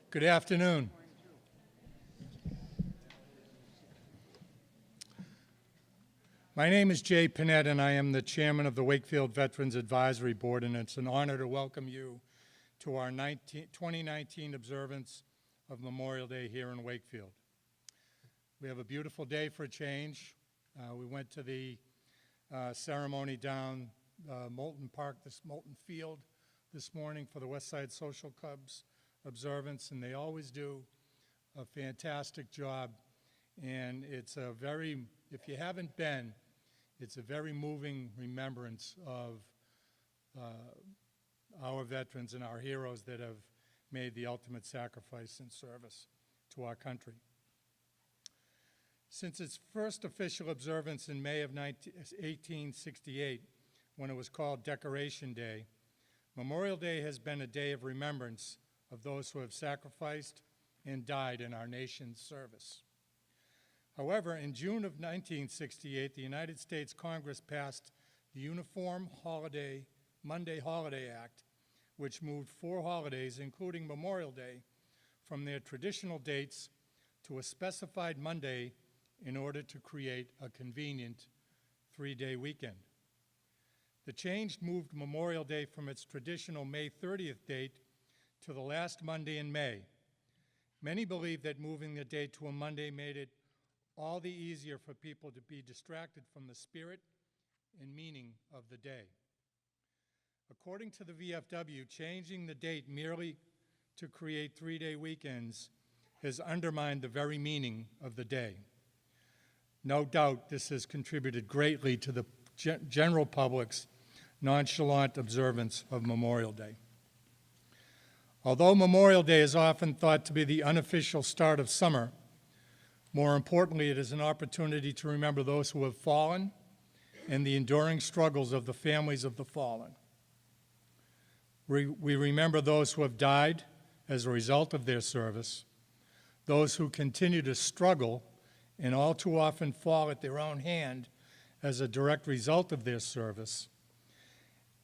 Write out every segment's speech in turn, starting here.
Good afternoon. My name is Jay Panett, and I am the chairman of the Wakefield Veterans Advisory Board, and it's an honor to welcome you to our 2019 observance of Memorial Day here in Wakefield. We have a beautiful day for a change. We went to the ceremony down Moulton Field this morning for the West Side Social Club's observance, and they always do a fantastic job. And it's a very, if you haven't been, it's a very moving remembrance of our veterans and our heroes that have made the ultimate sacrifice in service to our country. Since its first official observance in May of 1868, when it was called Decoration Day, Memorial Day has been a day of remembrance of those who have sacrificed and died in our nation's service. However, in June of 1968, the United States Congress passed the Uniform Monday Holiday Act, which moved 4 holidays, including Memorial Day, from their traditional dates to a specified Monday in order to create a convenient 3-day weekend. The change moved Memorial Day from its traditional May 30th date to the last Monday in May. Many believe that moving the date to a Monday made it all the easier for people to be distracted from the spirit and meaning of the day. According to the VFW, changing the date merely to create 3-day weekends has undermined the very meaning of the day. No doubt this has contributed greatly to the general public's nonchalant observance of Memorial Day. Although Memorial Day is often thought to be the unofficial start of summer, more importantly, it is an opportunity to remember those who have fallen and the enduring struggles of the families of the fallen. We remember those who have died as a result of their service, those who continue to struggle and all too often fall at their own hand as a direct result of their service.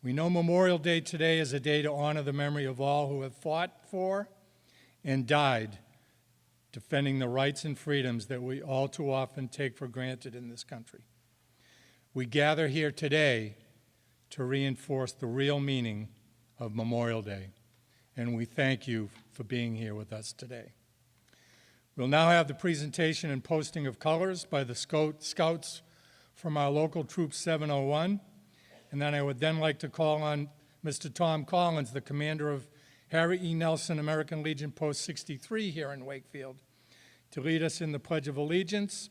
We know Memorial Day today is a day to honor the memory of all who have fought for and died defending the rights and freedoms that we all too often take for granted in this country. We gather here today to reinforce the real meaning of Memorial Day, and we thank you for being here with us today. We'll now have the presentation and posting of colors by the Scouts from our local Troop 701, and then I would then like to call on Mr. Tom Collins, the commander of Harry E. Nelson American Legion Post 63 here in Wakefield, to lead us in the Pledge of Allegiance.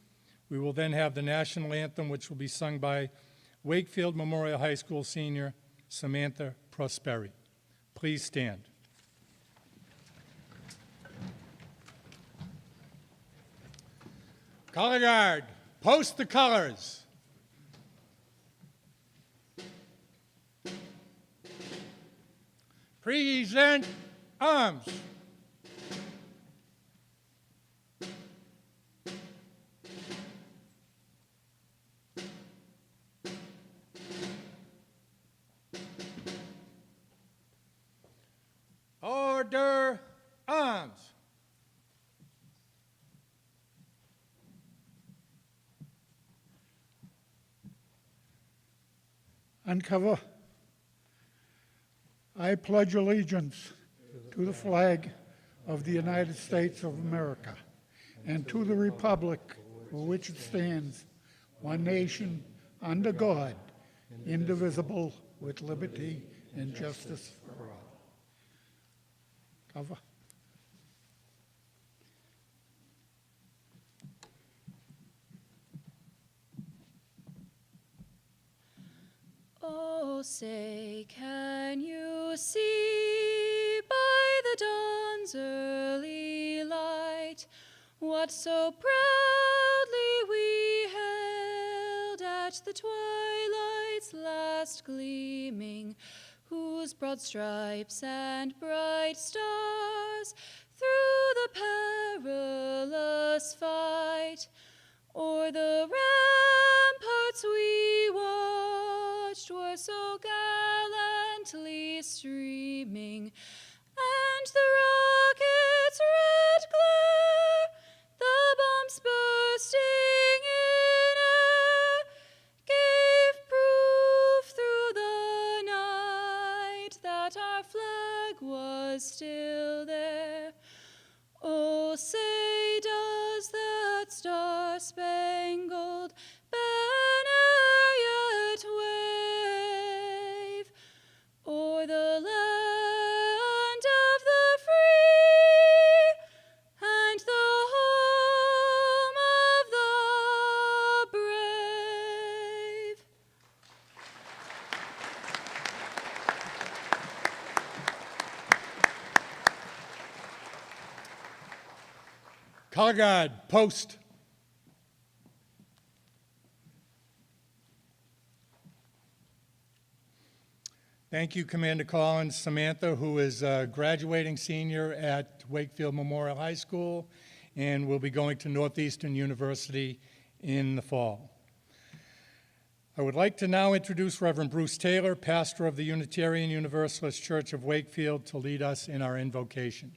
We will then have the national anthem, which will be sung by Wakefield Memorial High School senior Samantha Prosperi. Please stand. Color Guard, post the colors. Present arms. Order arms. Uncover. I pledge allegiance to the flag of the United States of America and to the republic for which it stands, one nation, under God, indivisible, with liberty and justice for all. Cover. Oh, say, can you see by the dawn's early light what so proudly we held at the twilight's last gleaming, whose broad stripes and bright stars through the perilous fight o'er the ramparts we watched were so gallantly streaming, and the rockets our flag was still there. Oh, say does that star-spangled banner yet wave o'er the land of the free and the home of the brave? Color Guard, post. Thank you, Commander Collins. Samantha, who is a graduating senior at Wakefield Memorial High School and will be going to Northeastern University in the fall. I would like to now introduce Reverend Bruce Taylor, pastor of the Unitarian Universalist Church of Wakefield, to lead us in our invocation.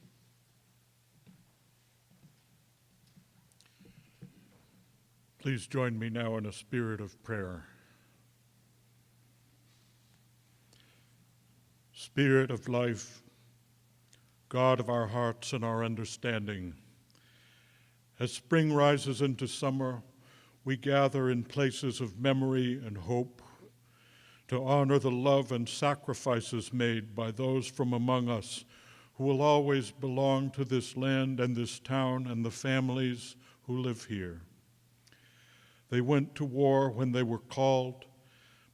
Please join me now in a spirit of prayer. Spirit of life, God of our hearts and our understanding, as spring rises into summer, we gather in places of memory and hope to honor the love and sacrifices made by those from among us who will always belong to this land and this town and the families who live here. They went to war when they were called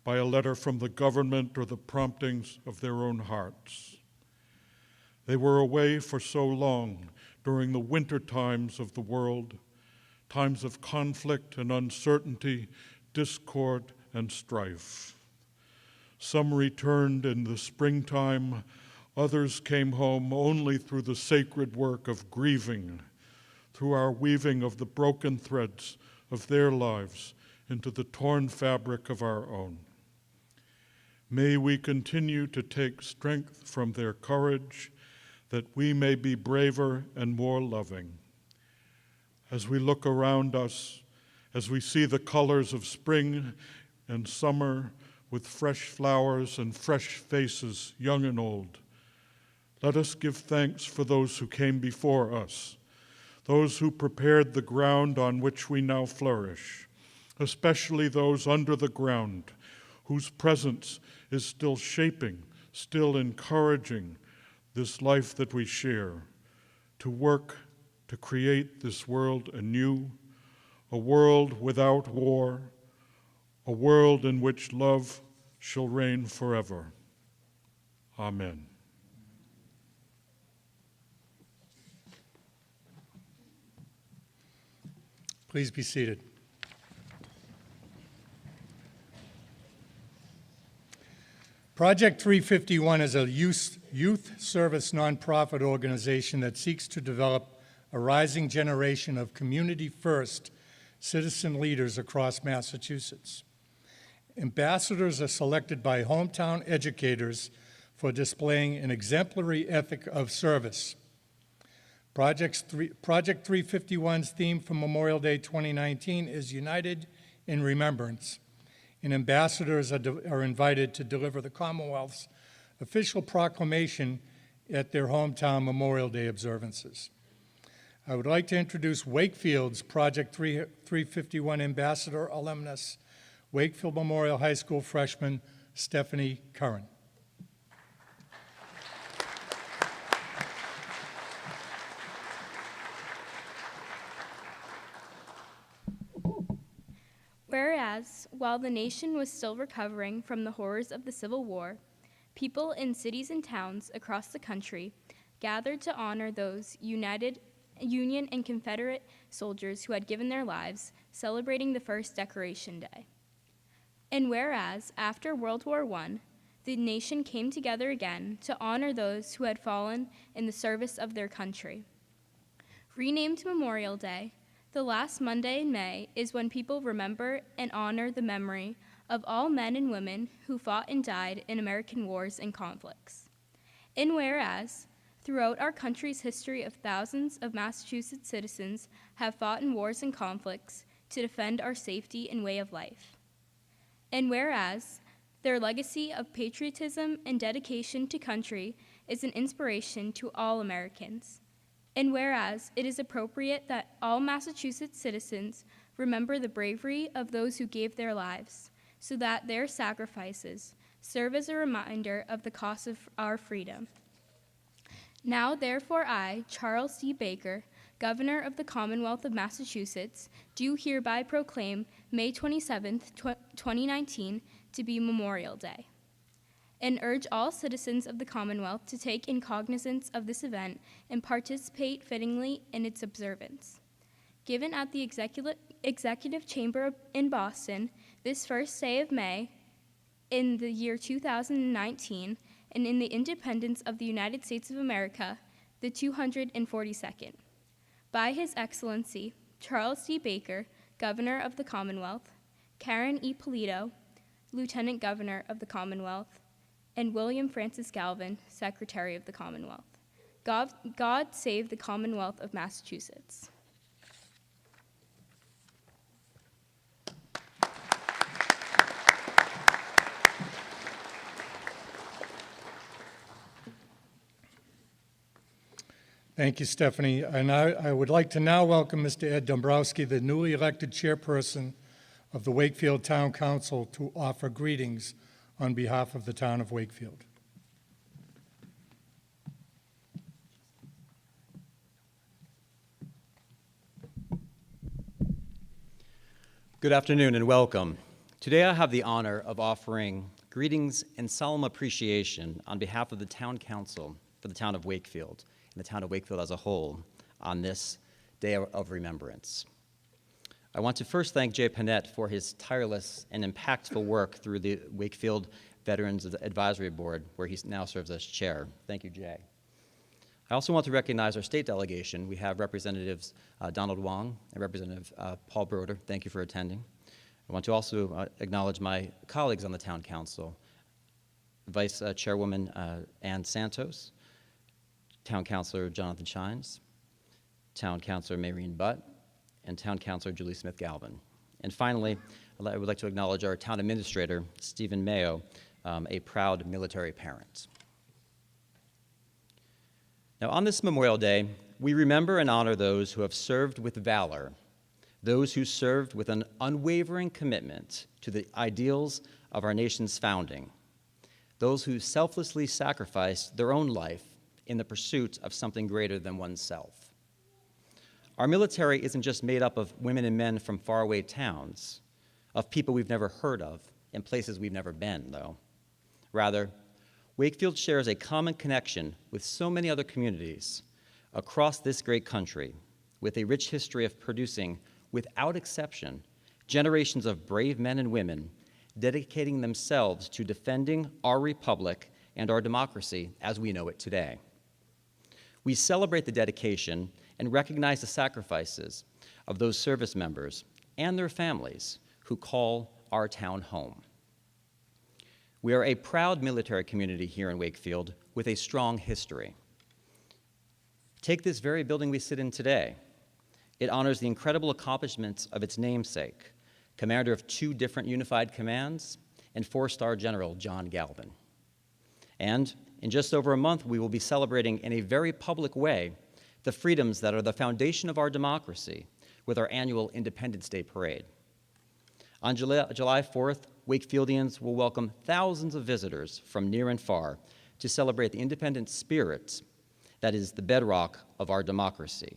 by a letter from the government or the promptings of their own hearts. They were away for so long during the winter times of the world, times of conflict and uncertainty, discord and strife. Some returned in the springtime, others came home only through the sacred work of grieving, through our weaving of the broken threads of their lives into the torn fabric of our own. May we continue to take strength from their courage, that we may be braver and more loving. As we look around us, as we see the colors of spring and summer with fresh flowers and fresh faces, young and old, let us give thanks for those who came before us, those who prepared the ground on which we now flourish, especially those under the ground, whose presence is still shaping, still encouraging this life that we share, to work to create this world anew, a world without war, a world in which love shall reign forever. Amen. Please be seated. Project 351 is a youth service nonprofit organization that seeks to develop a rising generation of community-first citizen leaders across Massachusetts. Ambassadors are selected by hometown educators for displaying an exemplary ethic of service. Project 351's theme for Memorial Day 2019 is United in Remembrance, and ambassadors are invited to deliver the Commonwealth's official proclamation at their hometown Memorial Day observances. I would like to introduce Wakefield's Project 351 Ambassador alumnus, Wakefield Memorial High School freshman Stephanie Curran. Whereas, while the nation was still recovering from the horrors of the Civil War, people in cities and towns across the country gathered to honor those Union and Confederate soldiers who had given their lives, celebrating the first Decoration Day. And whereas, after World War I, the nation came together again to honor those who had fallen in the service of their country. Renamed Memorial Day, the last Monday in May is when people remember and honor the memory of all men and women who fought and died in American wars and conflicts. And whereas, throughout our country's history of thousands of Massachusetts citizens have fought in wars and conflicts to defend our safety and way of life. And whereas, Their legacy of patriotism and dedication to country is an inspiration to all Americans. And whereas it is appropriate that all Massachusetts citizens remember the bravery of those who gave their lives, so that their sacrifices serve as a reminder of the cost of our freedom. Now, therefore, I, Charles D. Baker, Governor of the Commonwealth of Massachusetts, do hereby proclaim May 27th, 2019 to be Memorial Day, and urge all citizens of the Commonwealth to take in cognizance of this event and participate fittingly in its observance. Given at the Executive Chamber in Boston this first day of May in the year 2019, and in the independence of the United States of America, the 242nd. By His Excellency, Charles D. Baker, Governor of the Commonwealth, Karen E. Polito, Lieutenant Governor of the Commonwealth, and William Francis Galvin, Secretary of the Commonwealth. God save the Commonwealth of Massachusetts. Thank you, Stephanie. And I would like to now welcome Mr. Ed Dombrowski, the newly elected chairperson of the Wakefield Town Council, to offer greetings on behalf of the town of Wakefield. Good afternoon and welcome. Today I have the honor of offering greetings and solemn appreciation on behalf of the Town Council for the town of Wakefield and the town of Wakefield as a whole on this day of remembrance. I want to first thank Jay Panett for his tireless and impactful work through the Wakefield Veterans Advisory Board, where he now serves as chair. Thank you, Jay. I also want to recognize our state delegation. We have Representatives Donald Wong and Representative Paul Broder. Thank you for attending. I want to also acknowledge my colleagues on the Town Council, Vice Chairwoman Ann Santos, Town Councilor Jonathan Shines, Town Councilor Maureen Butt, and Town Councilor Julie Smith-Galvin. And finally, I would like to acknowledge our Town Administrator, Stephen Mayo, a proud military parent. Now, on this Memorial Day, we remember and honor those who have served with valor, those who served with an unwavering commitment to the ideals of our nation's founding, those who selflessly sacrificed their own life in the pursuit of something greater than oneself. Our military isn't just made up of women and men from faraway towns, of people we've never heard of, in places we've never been, though. Rather, Wakefield shares a common connection with so many other communities across this great country, with a rich history of producing, without exception, generations of brave men and women dedicating themselves to defending our republic and our democracy as we know it today. We celebrate the dedication and recognize the sacrifices of those service members and their families who call our town home. We are a proud military community here in Wakefield with a strong history. Take this very building we sit in today. It honors the incredible accomplishments of its namesake, commander of 2 different unified commands, and 4-star General John Galvin. And in just over a month, we will be celebrating in a very public way the freedoms that are the foundation of our democracy with our annual Independence Day Parade. On July 4th, Wakefieldians will welcome thousands of visitors from near and far to celebrate the independent spirit that is the bedrock of our democracy.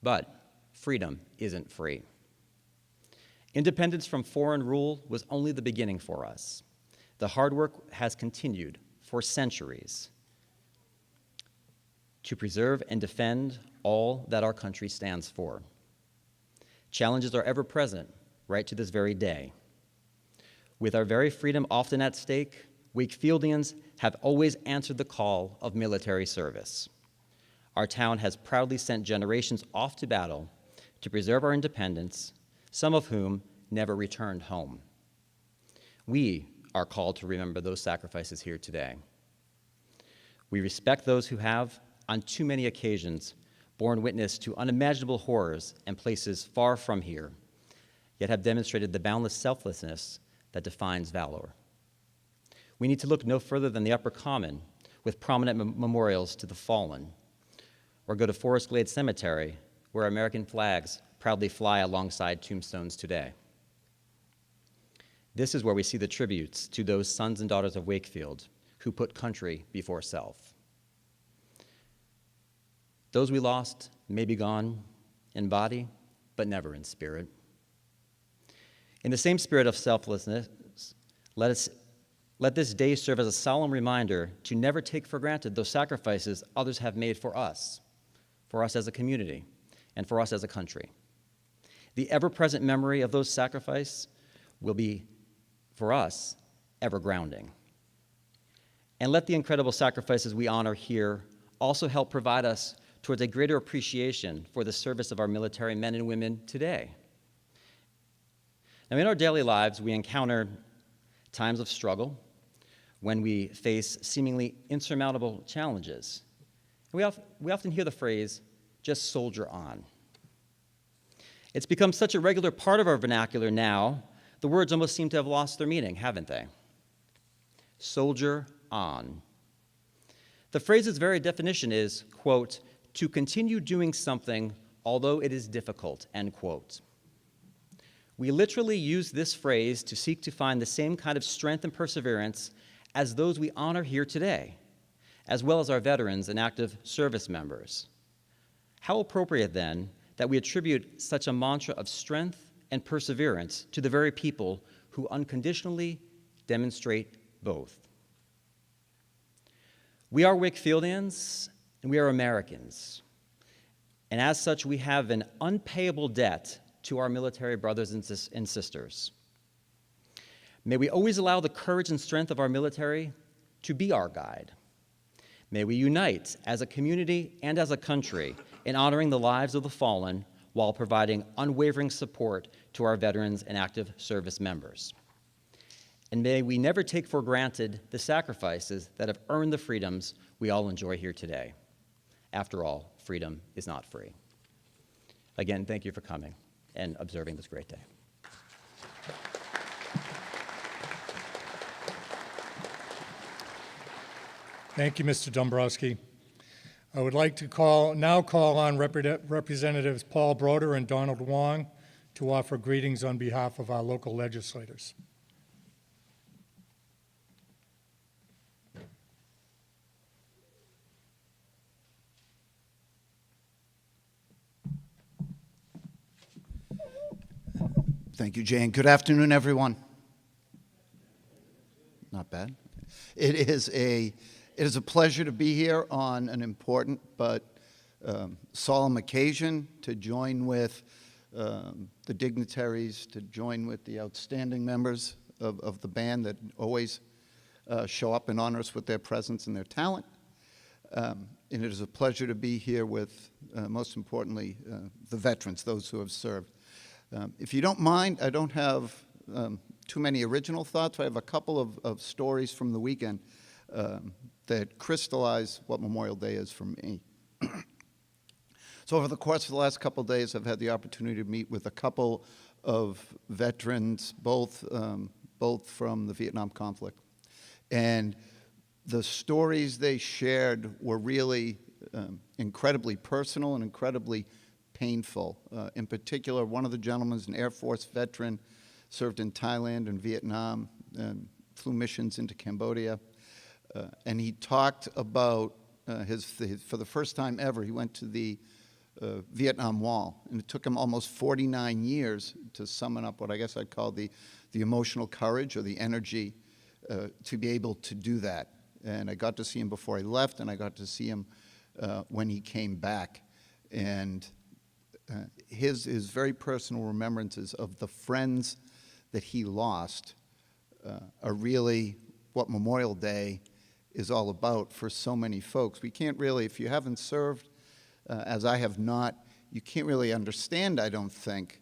But freedom isn't free. Independence from foreign rule was only the beginning for us. The hard work has continued for centuries to preserve and defend all that our country stands for. Challenges are ever present, right to this very day. With our very freedom often at stake, Wakefieldians have always answered the call of military service. Our town has proudly sent generations off to battle to preserve our independence, some of whom never returned home. We are called to remember those sacrifices here today. We respect those who have, on too many occasions, borne witness to unimaginable horrors and places far from here, yet have demonstrated the boundless selflessness that defines valor. we need to look no further than the Upper Common, with prominent memorials to the fallen, or go to Forest Glade Cemetery, where American flags proudly fly alongside tombstones today. This is where we see the tributes to those sons and daughters of Wakefield who put country before self. Those we lost may be gone in body, but never in spirit. In the same spirit of selflessness, let this day serve as a solemn reminder to never take for granted those sacrifices others have made for us as a community, and for us as a country. The ever-present memory of those sacrifices will be, for us, ever grounding. And let the incredible sacrifices we honor here also help provide us towards a greater appreciation for the service of our military men and women today. Now, in our daily lives, we encounter times of struggle when we face seemingly insurmountable challenges. We often hear the phrase, just soldier on. It's become such a regular part of our vernacular now, the words almost seem to have lost their meaning, haven't they? Soldier on. The phrase's very definition is, quote, to continue doing something although it is difficult, end quote. We literally use this phrase to seek to find the same kind of strength and perseverance as those we honor here today, as well as our veterans and active service members. How appropriate, then, that we attribute such a mantra of strength and perseverance to the very people who unconditionally demonstrate both. We are Wakefieldians, and we are Americans. And as such, we have an unpayable debt to our military brothers and sisters. May we always allow the courage and strength of our military to be our guide. May we unite as a community and as a country in honoring the lives of the fallen while providing unwavering support to our veterans and active service members. And may we never take for granted the sacrifices that have earned the freedoms we all enjoy here today. After all, freedom is not free. Again, thank you for coming and observing this great day. Thank you, Mr. Dombrowski. I would like to now call on Representatives Paul Broder and Donald Wong to offer greetings on behalf of our local legislators. Thank you, Jane. Good afternoon, everyone. Not bad. It is a pleasure to be here on an important but solemn occasion to join with the dignitaries, to join with the outstanding members of the band that always show up and honor us with their presence and their talent. And it is a pleasure to be here with, most importantly, the veterans, those who have served. If you don't mind, I don't have too many original thoughts. I have a couple of stories from the weekend that crystallize what Memorial Day is for me. So over the course of the last couple of days, I've had the opportunity to meet with a couple of veterans, both from the Vietnam conflict. And the stories they shared were really incredibly personal and incredibly painful. In particular, one of the gentlemen is an Air Force veteran, served in Thailand and Vietnam, and flew missions into Cambodia. And he talked about for the first time ever, he went to the Vietnam Wall. And it took him almost 49 years to summon up what I guess I'd call the emotional courage or the energy to be able to do that. And I got to see him before he left, and I got to see him when he came back. And his very personal remembrances of the friends that he lost are really what Memorial Day is all about for so many folks. We can't really, if you haven't served, as I have not, you can't really understand, I don't think,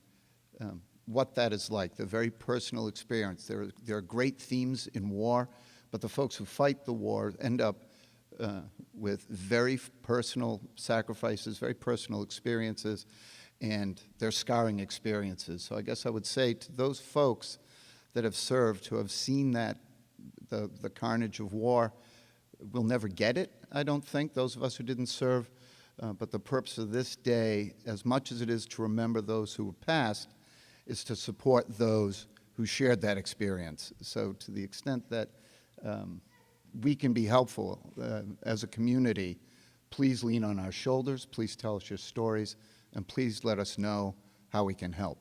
what that is like, the very personal experience. There are great themes in war, but the folks who fight the war end up with very personal sacrifices, very personal experiences, and they're scarring experiences. So I guess I would say to those folks that have served, who have seen that the carnage of war. We'll never get it, I don't think, those of us who didn't serve. But the purpose of this day, as much as it is to remember those who were past, is to support those who shared that experience. So to the extent that we can be helpful as a community, please lean on our shoulders, please tell us your stories, and please let us know how we can help.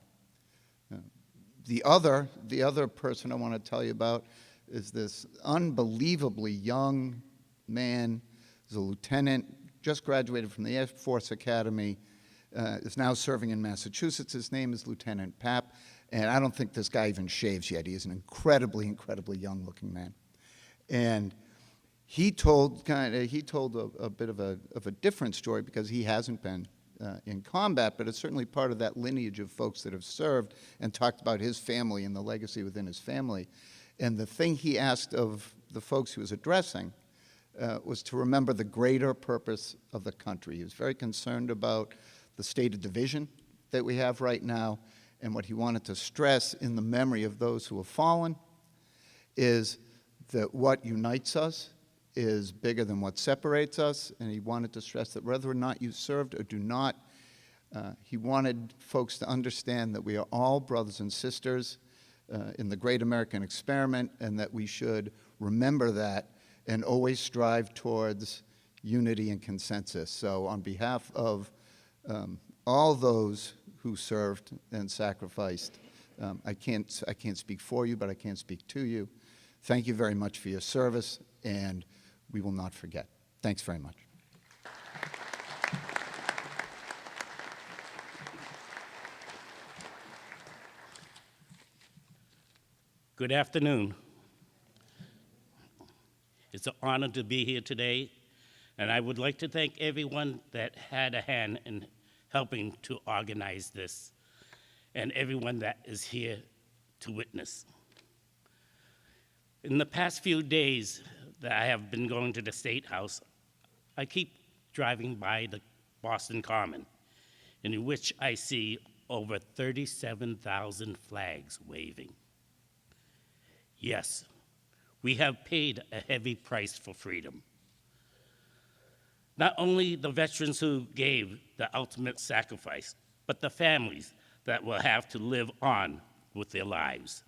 The other person I want to tell you about is this unbelievably young man. He's a lieutenant, just graduated from the Air Force Academy, is now serving in Massachusetts. His name is Lieutenant Papp, and I don't think this guy even shaves yet. He is an incredibly, incredibly young-looking man. And he told a bit of a different story because he hasn't been in combat, but it's certainly part of that lineage of folks that have served, and talked about his family and the legacy within his family. And the thing he asked of the folks he was addressing was to remember the greater purpose of the country. He was very concerned about the state of division that we have right now, and what he wanted to stress in the memory of those who have fallen is that what unites us is bigger than what separates us, and he wanted to stress that whether or not you served or do not, he wanted folks to understand that we are all brothers and sisters in the great American experiment, and that we should remember that and always strive towards unity and consensus. So on behalf of all those who served and sacrificed, I can't speak for you, but I can speak to you. Thank you very much for your service, and we will not forget. Thanks very much. Good afternoon. It's an honor to be here today, and I would like to thank everyone that had a hand in helping to organize this, and everyone that is here to witness. In the past few days that I have been going to the State House, I keep driving by the Boston Common, in which I see over 37,000 flags waving. Yes, we have paid a heavy price for freedom. Not only the veterans who gave the ultimate sacrifice, but the families that will have to live on with their lives.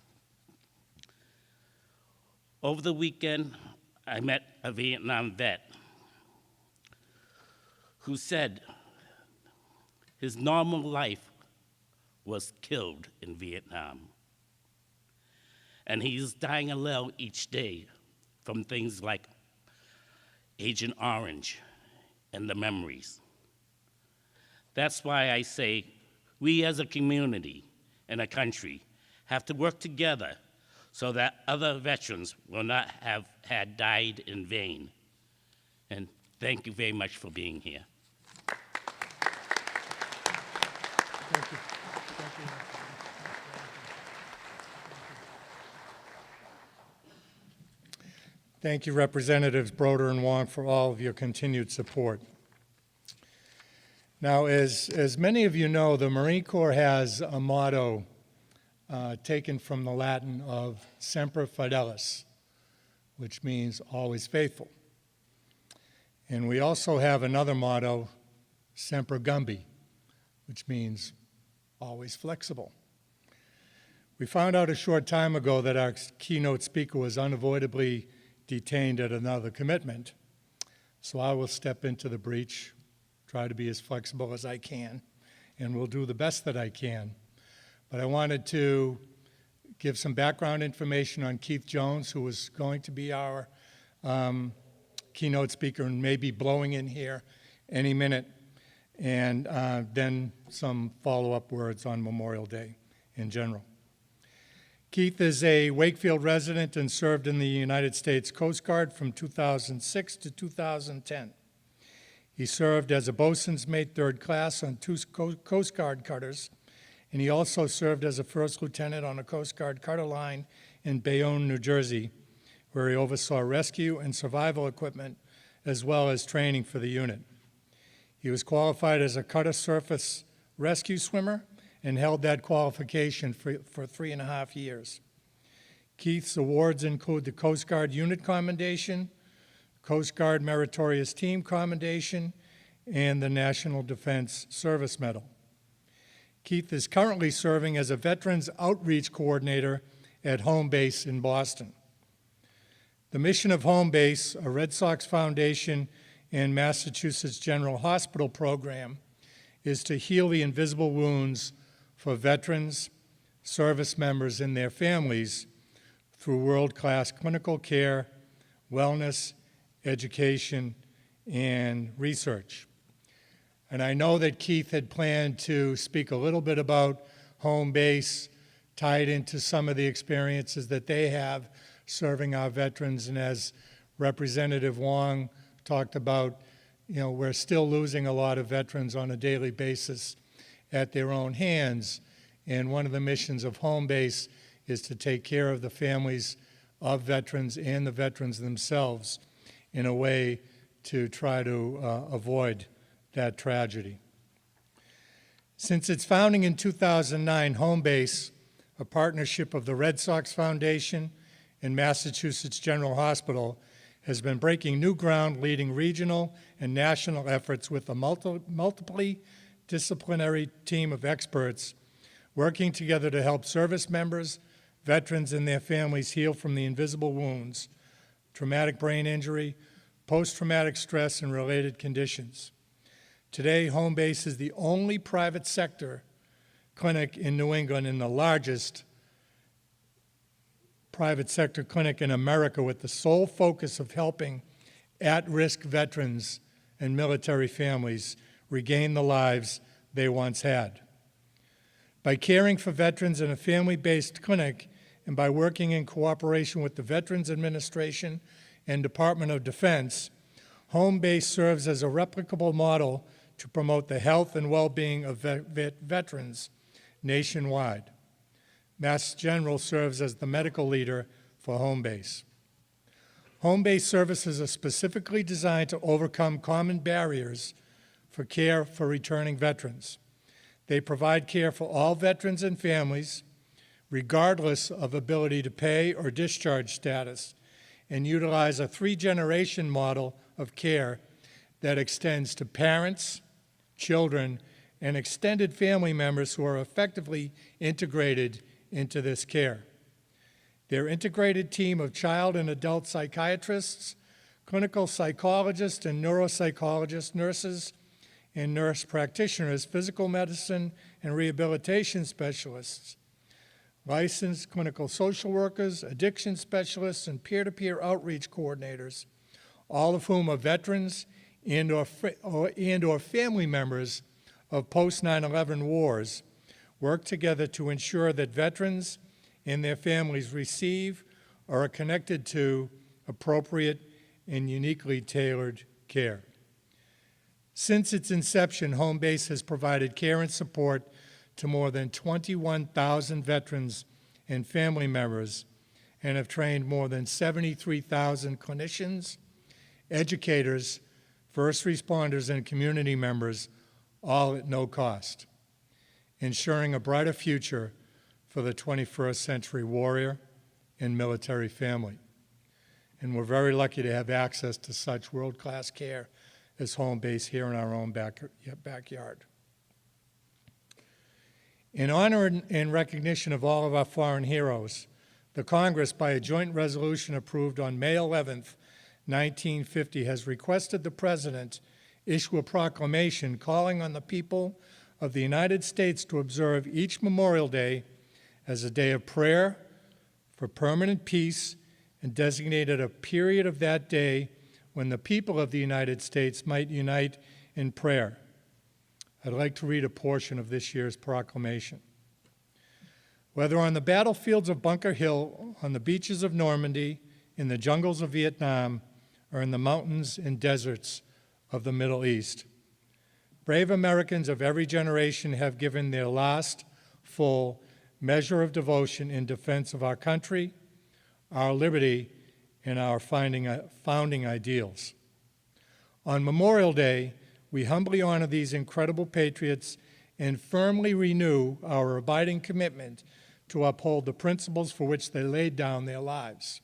Over the weekend, I met a Vietnam vet who said his normal life was killed in Vietnam. And he's dying a little each day from things like Agent Orange and the memories. That's why I say we as a community and a country have to work together so that other veterans will not have had died in vain. And thank you very much for being here. Thank you. Thank you. Thank you, Representatives Broder and Wong, for all of your continued support. Now, as many of you know, the Marine Corps has a motto taken from the Latin of Semper Fidelis, which means always faithful. And we also have another motto, Semper Gumbi, which means always flexible. We found out a short time ago that our keynote speaker was unavoidably detained at another commitment, so I will step into the breach, try to be as flexible as I can, and will do the best that I can. But I wanted to give some background information on Keith Jones, who is going to be our keynote speaker and may be blowing in here any minute, and then some follow-up words on Memorial Day in general. Keith is a Wakefield resident and served in the United States Coast Guard from 2006 to 2010. He served as a bosun's mate 3rd class on 2 Coast Guard cutters, and he also served as a first lieutenant on a Coast Guard cutter line in Bayonne, New Jersey, where he oversaw rescue and survival equipment as well as training for the unit. He was qualified as a cutter surface rescue swimmer and held that qualification for 3.5 years. Keith's awards include the Coast Guard Unit Commendation, Coast Guard Meritorious Team Commendation, and the National Defense Service Medal. Keith is currently serving as a Veterans Outreach Coordinator at Home Base in Boston. The mission of Home Base, a Red Sox Foundation and Massachusetts General Hospital program, is to heal the invisible wounds for veterans, service members, and their families through world-class clinical care, wellness, education, and research. And I know that Keith had planned to speak a little bit about Home Base, tied into some of the experiences that they have serving our veterans. And as Representative Wong talked about, we're still losing a lot of veterans on a daily basis at their own hands. And one of the missions of Home Base is to take care of the families of veterans and the veterans themselves in a way to try to avoid that tragedy. Since its founding in 2009, Home Base, a partnership of the Red Sox Foundation and Massachusetts General Hospital, has been breaking new ground, leading regional and national efforts with a multiply disciplinary team of experts working together to help service members, veterans, and their families heal from the invisible wounds, traumatic brain injury, post-traumatic stress, and related conditions. Today, Home Base is the only private sector clinic in New England and the largest private sector clinic in America, with the sole focus of helping at-risk veterans and military families regain the lives they once had. By caring for veterans in a family-based clinic and by working in cooperation with the Veterans Administration and Department of Defense, Home Base serves as a replicable model to promote the health and well-being of veterans nationwide. Mass General serves as the medical leader for Home Base. Home Base services are specifically designed to overcome common barriers for care for returning veterans. They provide care for all veterans and families, regardless of ability to pay or discharge status, and utilize a 3-generation model of care that extends to parents, children, and extended family members who are effectively integrated into this care. Their integrated team of child and adult psychiatrists, clinical psychologists and neuropsychologists, nurses and nurse practitioners, physical medicine and rehabilitation specialists, licensed clinical social workers, addiction specialists, and peer-to-peer outreach coordinators, all of whom are veterans and or family members of post-9/11 wars, work together to ensure that veterans and their families receive or are connected to appropriate and uniquely tailored care. Since its inception, Home Base has provided care and support to more than 21,000 veterans and family members and have trained more than 73,000 clinicians, educators, first responders, and community members, all at no cost, ensuring a brighter future for the 21st century warrior and military family. And we're very lucky to have access to such world-class care as Home Base here in our own backyard. In honor and recognition of all of our fallen heroes, the Congress, by a joint resolution approved on May 11th, 1950, has requested the President issue a proclamation calling on the people of the United States to observe each Memorial Day as a day of prayer for permanent peace, and designated a period of that day when the people of the United States might unite in prayer. I'd like to read a portion of this year's proclamation. Whether on the battlefields of Bunker Hill, on the beaches of Normandy, in the jungles of Vietnam, or in the mountains and deserts of the Middle East, brave Americans of every generation have given their last full measure of devotion in defense of our country, our liberty, and our founding ideals. On Memorial Day, we humbly honor these incredible patriots and firmly renew our abiding commitment to uphold the principles for which they laid down their lives.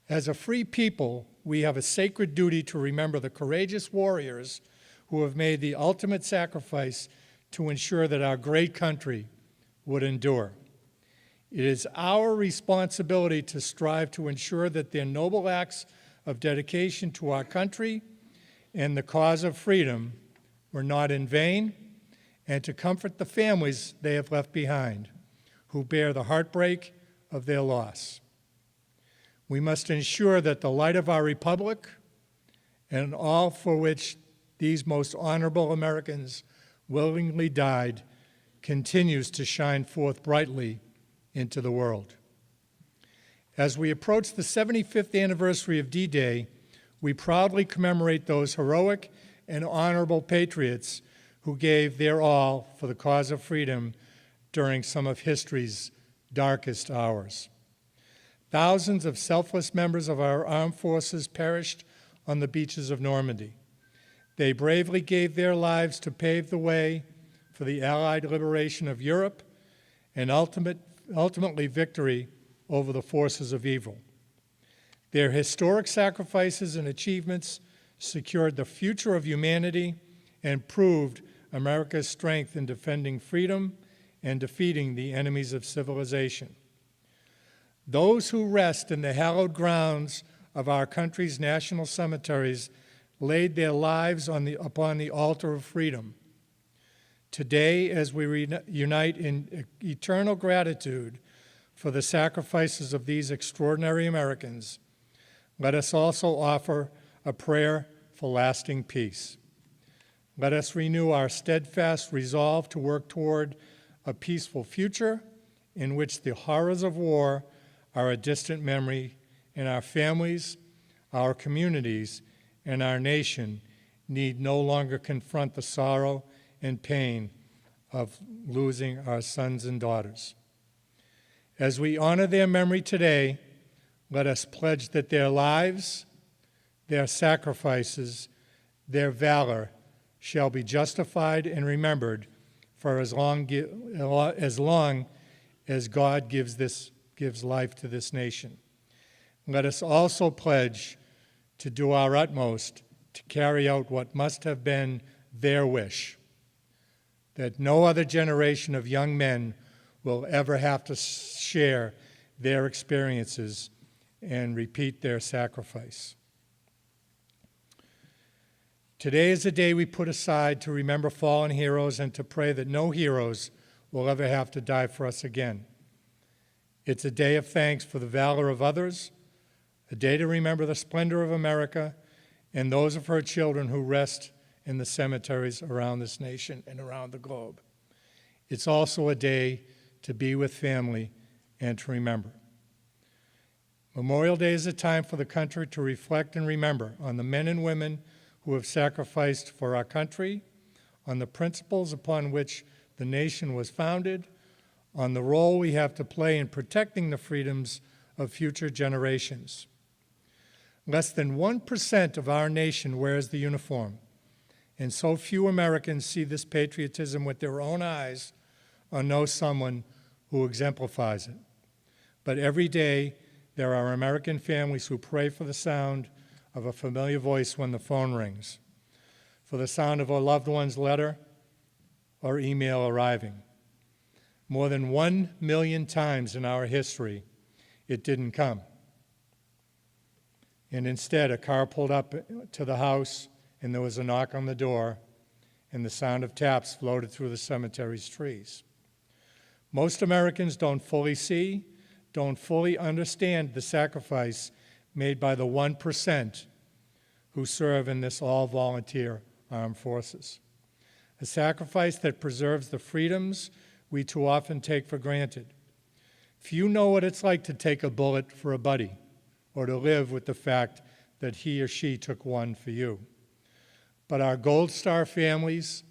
As a free people, we have a sacred duty to remember the courageous warriors who have made the ultimate sacrifice to ensure that our great country would endure. It is our responsibility to strive to ensure that their noble acts of dedication to our country and the cause of freedom were not in vain, and to comfort the families they have left behind, who bear the heartbreak of their loss. We must ensure that the light of our republic and all for which these most honorable Americans willingly died continues to shine forth brightly into the world. As we approach the 75th anniversary of D-Day, we proudly commemorate those heroic and honorable patriots who gave their all for the cause of freedom during some of history's darkest hours. Thousands of selfless members of our armed forces perished on the beaches of Normandy. They bravely gave their lives to pave the way for the Allied liberation of Europe and ultimately victory over the forces of evil. Their historic sacrifices and achievements secured the future of humanity and proved America's strength in defending freedom and defeating the enemies of civilization. Those who rest in the hallowed grounds of our country's national cemeteries laid their lives upon the altar of freedom. Today, as we unite in eternal gratitude for the sacrifices of these extraordinary Americans, let us also offer a prayer for lasting peace. Let us renew our steadfast resolve to work toward a peaceful future in which the horrors of war are a distant memory, and our families, our communities, and our nation need no longer confront the sorrow and pain of losing our sons and daughters. As we honor their memory today, let us pledge that their lives, their sacrifices, their valor shall be justified and remembered for as long as God gives life to this nation. Let us also pledge to do our utmost to carry out what must have been their wish, that no other generation of young men will ever have to share their experiences and repeat their sacrifice. Today is a day we put aside to remember fallen heroes and to pray that no heroes will ever have to die for us again. It's a day of thanks for the valor of others, a day to remember the splendor of America and those of her children who rest in the cemeteries around this nation and around the globe. It's also a day to be with family and to remember. Memorial Day is a time for the country to reflect and remember on the men and women who have sacrificed for our country, on the principles upon which the nation was founded, on the role we have to play in protecting the freedoms of future generations. Less than 1% of our nation wears the uniform, and so few Americans see this patriotism with their own eyes or know someone who exemplifies it. But every day, there are American families who pray for the sound of a familiar voice when the phone rings, for the sound of a loved one's letter or email arriving. More than 1 million times in our history, it didn't come. And instead, a car pulled up to the house, and there was a knock on the door, and the sound of taps floated through the cemetery's trees. Most Americans don't fully see, don't fully understand the sacrifice made by the 1% who serve in this all-volunteer armed forces. A sacrifice that preserves the freedoms we too often take for granted. Few know what it's like to take a bullet for a buddy or to live with the fact that he or she took one for you. But our Gold Star families,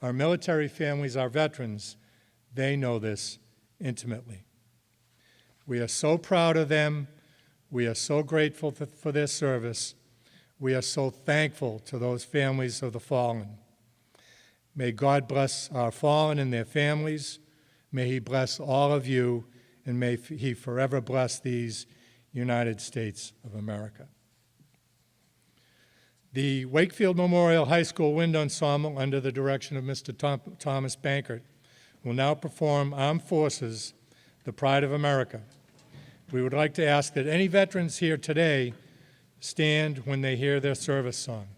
our military families, our veterans, they know this intimately. We are so proud of them. We are so grateful for their service. We are so thankful to those families of the fallen. May God bless our fallen and their families. May he bless all of you, and may he forever bless these United States of America. The Wakefield Memorial High School Wind Ensemble, under the direction of Mr. Thomas Bankert, will now perform Armed Forces, The Pride of America. We would like to ask that any veterans here today stand when they hear their service song.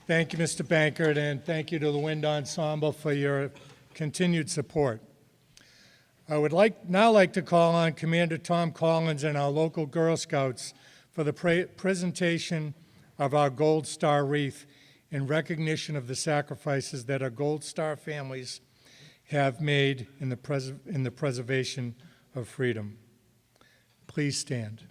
Thank you, Mr. Bankert, and thank you to the Wind Ensemble for your continued support. I would now like to call on Commander Tom Collins and our local Girl Scouts for the presentation of our Gold Star Wreath in recognition of the sacrifices that our Gold Star families have made in the preservation of freedom. Please stand.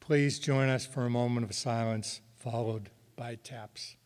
Please join us for a moment of silence, followed by taps.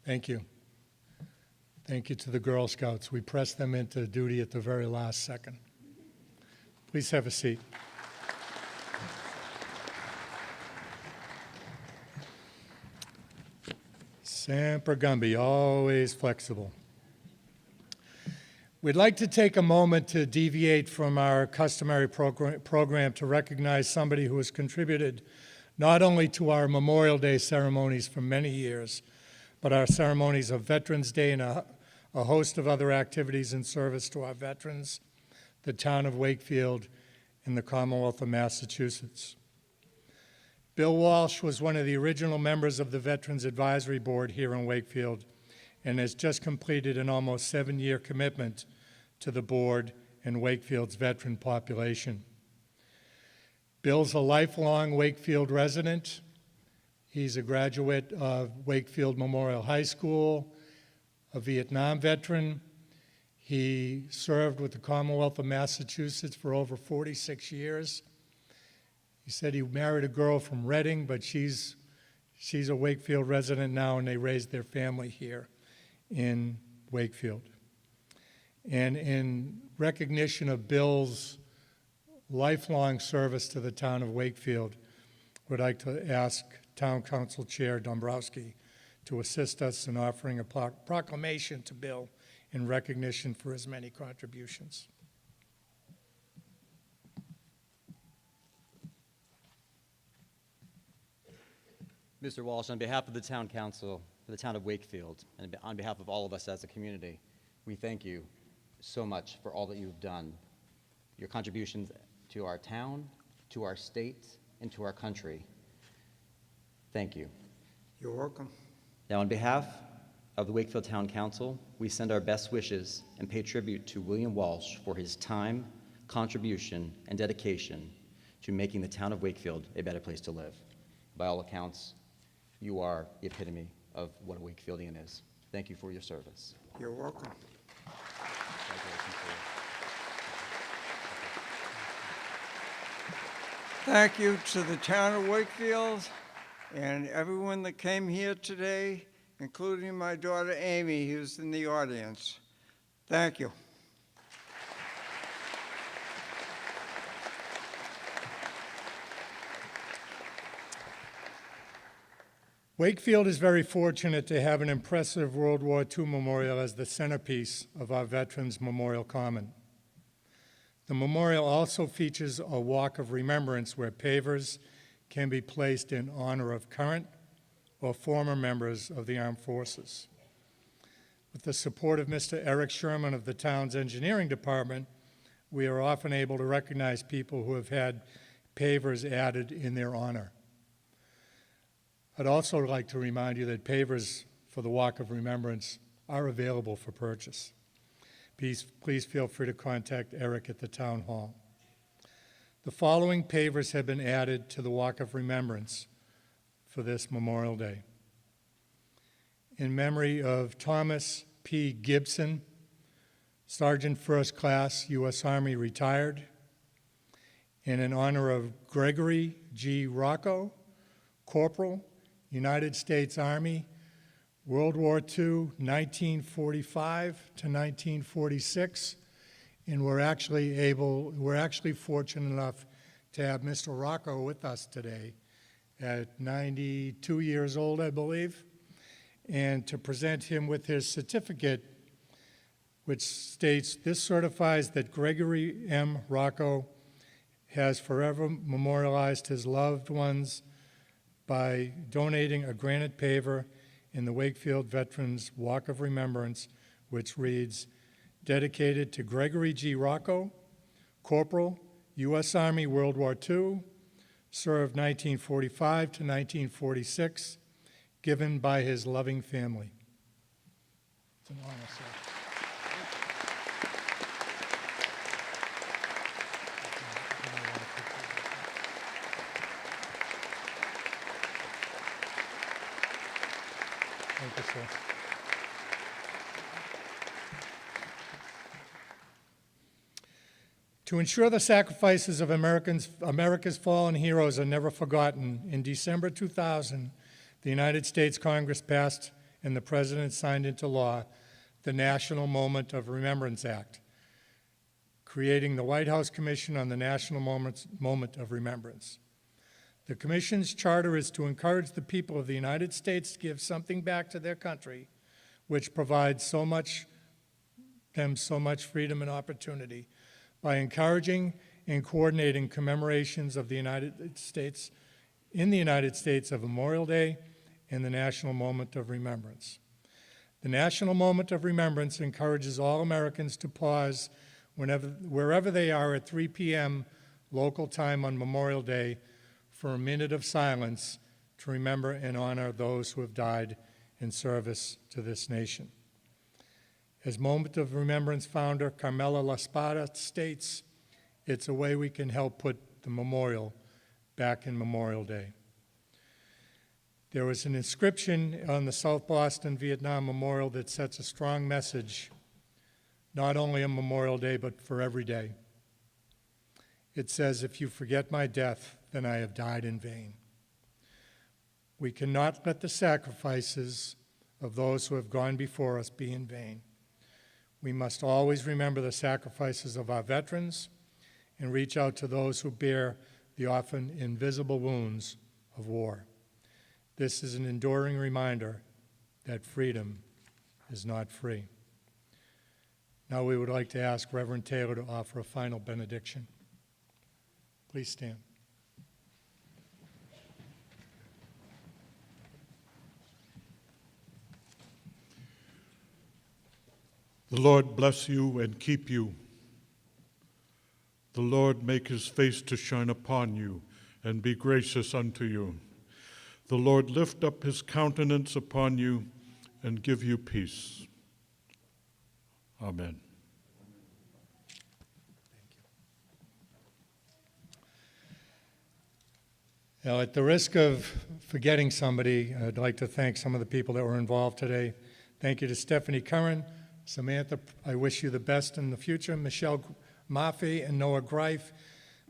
Thank you. Thank you to the Girl Scouts. We pressed them into duty at the very last second. Please have a seat. Semper Gumby, always flexible. We'd like to take a moment to deviate from our customary program to recognize somebody who has contributed not only to our Memorial Day ceremonies for many years, but our ceremonies of Veterans Day and a host of other activities in service to our veterans, the town of Wakefield, and the Commonwealth of Massachusetts. Bill Walsh was one of the original members of the Veterans Advisory Board here in Wakefield and has just completed an almost 7-year commitment to the board and Wakefield's veteran population. Bill's a lifelong Wakefield resident. He's a graduate of Wakefield Memorial High School, a Vietnam veteran. He served with the Commonwealth of Massachusetts for over 46 years. He said he married a girl from Reading, but she's a Wakefield resident now, and they raised their family here in Wakefield. And in recognition of Bill's lifelong service to the town of Wakefield, would like to ask Town Council Chair Dombrowski to assist us in offering a proclamation to Bill in recognition for his many contributions. Mr. Walsh, on behalf of the Town Council for the town of Wakefield, and on behalf of all of us as a community, we thank you so much for all that you've done, your contributions to our town, to our state, and to our country. Thank you. You're welcome. Now, on behalf of the Wakefield Town Council, we send our best wishes and pay tribute to William Walsh for his time, contribution, and dedication to making the town of Wakefield a better place to live. By all accounts, you are the epitome of what a Wakefieldian is. Thank you for your service. You're welcome. Thank you to the town of Wakefield and everyone that came here today, including my daughter Amy, who's in the audience. Thank you. Wakefield is very fortunate to have an impressive World War II memorial as the centerpiece of our Veterans Memorial Common. The memorial also features a walk of remembrance where pavers can be placed in honor of current or former members of the armed forces. With the support of Mr. Eric Sherman of the town's engineering department, we are often able to recognize people who have had pavers added in their honor. I'd also like to remind you that pavers for the Walk of Remembrance are available for purchase. Please feel free to contact Eric at the town hall. The following pavers have been added to the Walk of Remembrance for this Memorial Day. In memory of Thomas P. Gibson, Sergeant First Class, U.S. Army retired, and in honor of Gregory G. Rocco, Corporal, United States Army, World War II, 1945 to 1946, and we're actually fortunate enough to have Mr. Rocco with us today at 92 years old, I believe, and to present him with his certificate, which states, "This certifies that Gregory M. Rocco has forever memorialized his loved ones by donating a granite paver in the Wakefield Veterans Walk of Remembrance, which reads, dedicated to Gregory G. Rocco, Corporal, U.S. Army, World War II, served 1945 to 1946, given by his loving family." It's an honor, sir. Thank you, sir. To ensure the sacrifices of America's fallen heroes are never forgotten, in December 2000, the United States Congress passed and the President signed into law the National Moment of Remembrance Act, creating the White House Commission on the National Moment of Remembrance. The Commission's charter is to encourage the people of the United States to give something back to their country, which provides them so much freedom and opportunity, by encouraging and coordinating commemorations of the United States of Memorial Day and the National Moment of Remembrance. The National Moment of Remembrance encourages all Americans to pause wherever they are at 3 p.m. local time on Memorial Day for a minute of silence to remember and honor those who have died in service to this nation. As Moment of Remembrance founder Carmela Laspada states, it's a way we can help put the memorial back in Memorial Day. There was an inscription on the South Boston Vietnam Memorial that sets a strong message, not only on Memorial Day, but for every day. It says, "If you forget my death, then I have died in vain." We cannot let the sacrifices of those who have gone before us be in vain. We must always remember the sacrifices of our veterans and reach out to those who bear the often invisible wounds of war. This is an enduring reminder that freedom is not free. Now we would like to ask Reverend Taylor to offer a final benediction. Please stand. The Lord bless you and keep you. The Lord make his face to shine upon you and be gracious unto you. The Lord lift up his countenance upon you and give you peace. Amen. Now, at the risk of forgetting somebody, I'd like to thank some of the people that were involved today. Thank you to Stephanie Curran, Samantha, I wish you the best in the future, Michelle Maffei and Noah Greif,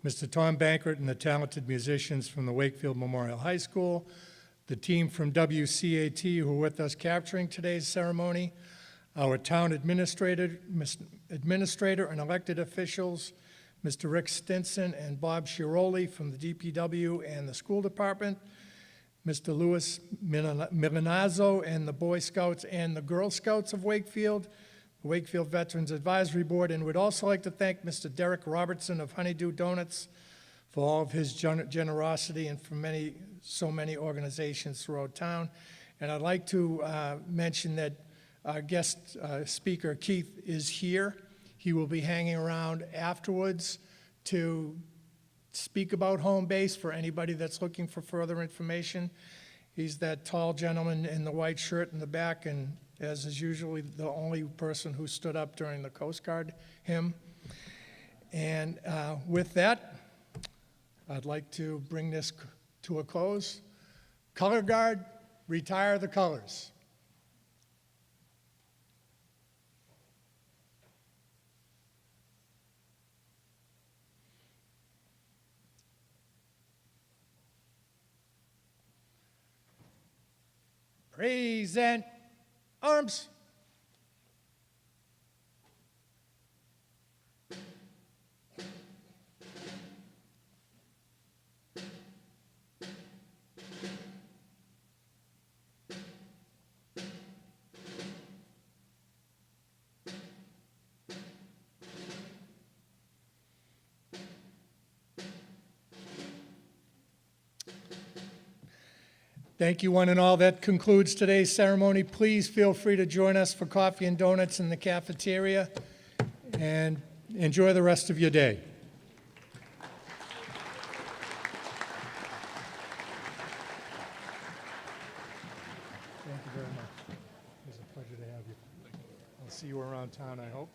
Mr. Tom Bankert and the talented musicians from the Wakefield Memorial High School, the team from WCAT who are with us capturing today's ceremony, our town administrator and elected officials, Mr. Rick Stinson and Bob Shiroli from the DPW and the school department, Mr. Louis Milanazzo and the Boy Scouts and the Girl Scouts of Wakefield, the Wakefield Veterans Advisory Board, and would also like to thank Mr. Derek Robertson of Honeydew Donuts for all of his generosity and for so many organizations throughout town. And I'd like to mention that our guest speaker, Keith, is here. He will be hanging around afterwards to speak about home base for anybody that's looking for further information. He's that tall gentleman in the white shirt in the back, and as is usually the only person who stood up during the Coast Guard hymn. And with that, I'd like to bring this to a close. Color Guard, retire the colors. Present arms. Thank you, one and all. That concludes today's ceremony. Please feel free to join us for coffee and donuts in the cafeteria, and enjoy the rest of your day. Thank you very much. It was a pleasure to have you. I'll see you around town, I hope.